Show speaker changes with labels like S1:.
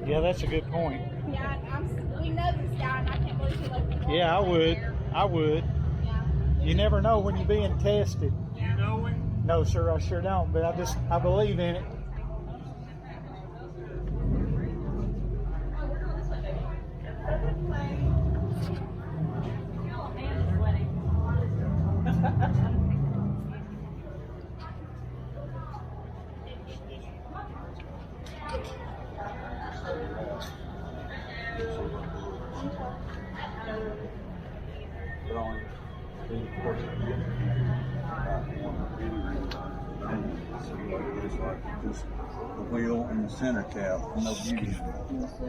S1: Yeah, that's a good point.
S2: Yeah, we know this guy, and I can't believe he left the
S1: Yeah, I would. I would.
S2: Yeah.
S1: You never know when you're being tested.
S3: You know him?
S1: No, sir, I sure don't. But I believe in it.
S4: It's like just the wheel and the center cap, no beauty.
S2: Let's see.